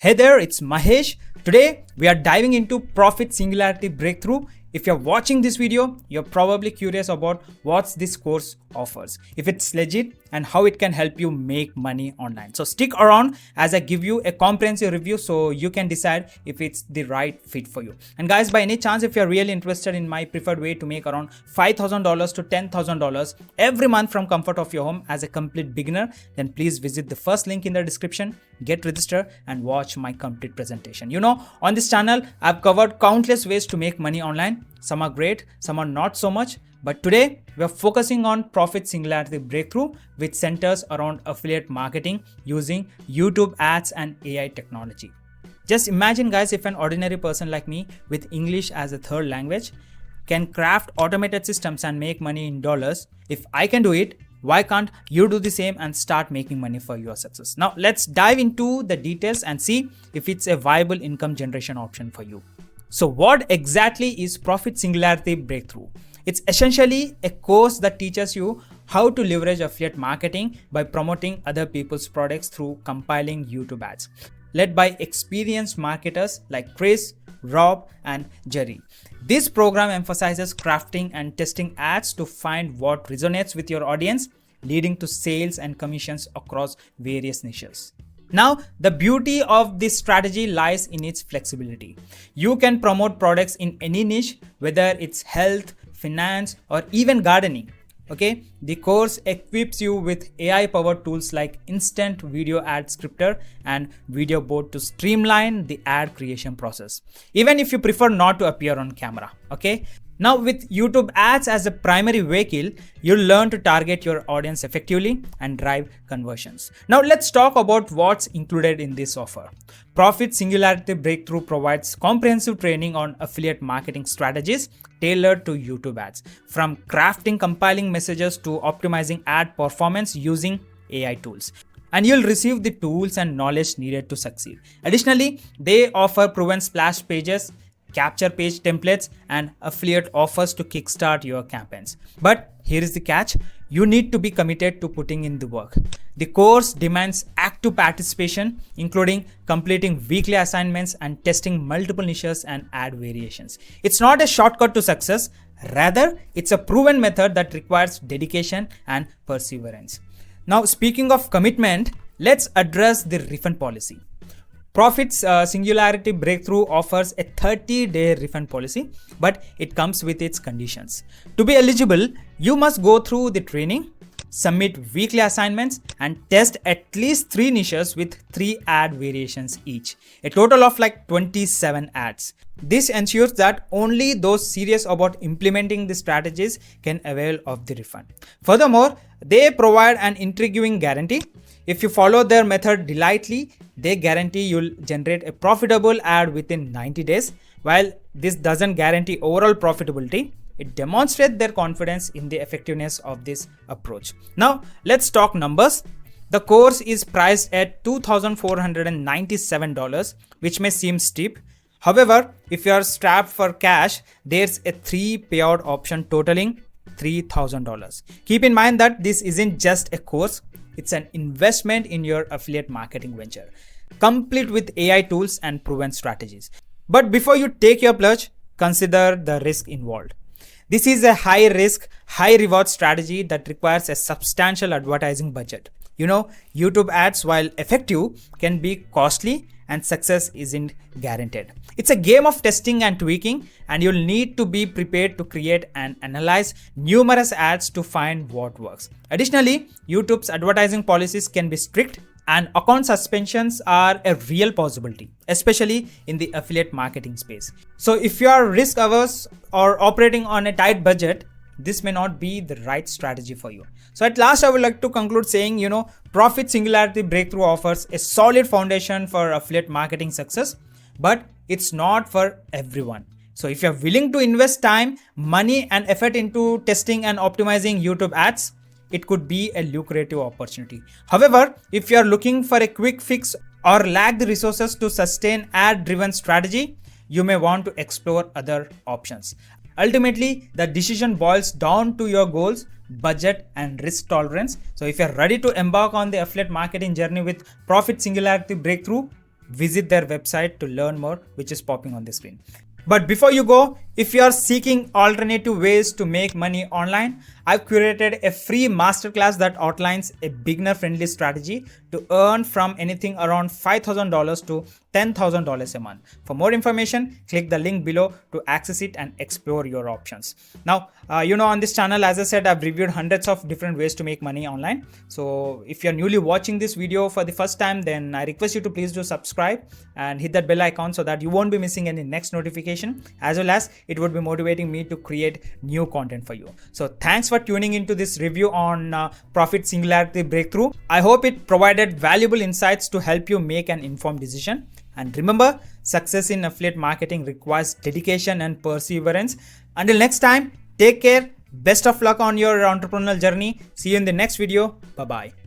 Hey there, it's Mahesh. Today we are diving into Profit Singularity Breakthrough. If you're watching this video, you're probably curious about what this course offers, if it's legit, and how it can help you make money online. So stick around as I give you a comprehensive review so you can decide if it's the right fit for you. And guys, by any chance, if you're really interested in my preferred way to make around $5,000 to $10,000 every month from comfort of your home as a complete beginner, then please visit the first link in the description, get registered, and watch my complete presentation. On this channel, I've covered countless ways to make money online. Some are great, some are not so much. But today, we are focusing on Profit Singularity Breakthrough, which centers around affiliate marketing using YouTube ads and AI technology. Just imagine, guys, if an ordinary person like me with English as a third language can craft automated systems and make money in dollars. If I can do it, why can't you do the same and start making money for your success? Now, let's dive into the details and see if it's a viable income generation option for you. So what exactly is Profit Singularity Breakthrough? It's essentially a course that teaches you how to leverage affiliate marketing by promoting other people's products through compiling YouTube ads, led by experienced marketers like Chris, Rob, and Jerry. This program emphasizes crafting and testing ads to find what resonates with your audience, leading to sales and commissions across various niches. Now, the beauty of this strategy lies in its flexibility. You can promote products in any niche, whether it's health, finance, or even gardening. Okay, the course equips you with AI-powered tools like Instant Video Ad Scripter and Video Board to streamline the ad creation process, even if you prefer not to appear on camera. Okay. Now, with YouTube ads as a primary vehicle, you'll learn to target your audience effectively and drive conversions. Now, let's talk about what's included in this offer. Profit Singularity Breakthrough provides comprehensive training on affiliate marketing strategies tailored to YouTube ads, from crafting compiling messages to optimizing ad performance using AI tools. And you'll receive the tools and knowledge needed to succeed. Additionally, they offer proven splash pages, capture page templates, and affiliate offers to kickstart your campaigns. But here is the catch. You need to be committed to putting in the work. The course demands active participation, including completing weekly assignments and testing multiple niches and ad variations. It's not a shortcut to success. Rather, it's a proven method that requires dedication and perseverance. Now, speaking of commitment, let's address the refund policy. Profit's Singularity Breakthrough offers a 30-day refund policy, but it comes with its conditions. To be eligible, you must go through the training, submit weekly assignments, and test at least 3 niches with 3 ad variations each, a total of like 27 ads. This ensures that only those serious about implementing the strategies can avail of the refund. Furthermore, they provide an intriguing guarantee. If you follow their method diligently, they guarantee you'll generate a profitable ad within 90 days. While this doesn't guarantee overall profitability, it demonstrates their confidence in the effectiveness of this approach. Now, let's talk numbers. The course is priced at $2,497, which may seem steep. However, if you are strapped for cash, there's a 3 payout option totaling $3,000. Keep in mind that this isn't just a course. It's an investment in your affiliate marketing venture, complete with AI tools and proven strategies. But before you take your plunge, consider the risk involved. This is a high risk, high reward strategy that requires a substantial advertising budget. YouTube ads, while effective, can be costly and success isn't guaranteed. It's a game of testing and tweaking, and you'll need to be prepared to create and analyze numerous ads to find what works. Additionally, YouTube's advertising policies can be strict, and account suspensions are a real possibility, especially in the affiliate marketing space. So if you are risk averse or operating on a tight budget, this may not be the right strategy for you. So at last, I would like to conclude saying, Profit Singularity Breakthrough offers a solid foundation for affiliate marketing success, but it's not for everyone. So if you're willing to invest time, money, and effort into testing and optimizing YouTube ads, it could be a lucrative opportunity. However, if you're looking for a quick fix or lack the resources to sustain ad-driven strategy, you may want to explore other options. Ultimately, the decision boils down to your goals, budget, and risk tolerance. So if you're ready to embark on the affiliate marketing journey with Profit Singularity Breakthrough, visit their website to learn more, which is popping on the screen. But before you go, if you are seeking alternative ways to make money online, I've curated a free masterclass that outlines a beginner-friendly strategy to earn from anything around $5,000 to $10,000 a month. For more information, click the link below to access it and explore your options. Now, on this channel, as I said, I've reviewed hundreds of different ways to make money online. So if you're newly watching this video for the first time, then I request you to please do subscribe and hit that bell icon so that you won't be missing any next notification, as well as it would be motivating me to create new content for you. So thanks for tuning into this review on Profit Singularity Breakthrough. I hope it provided valuable insights to help you make an informed decision. And remember, success in affiliate marketing requires dedication and perseverance. Until next time, take care. Best of luck on your entrepreneurial journey. See you in the next video. Bye-bye.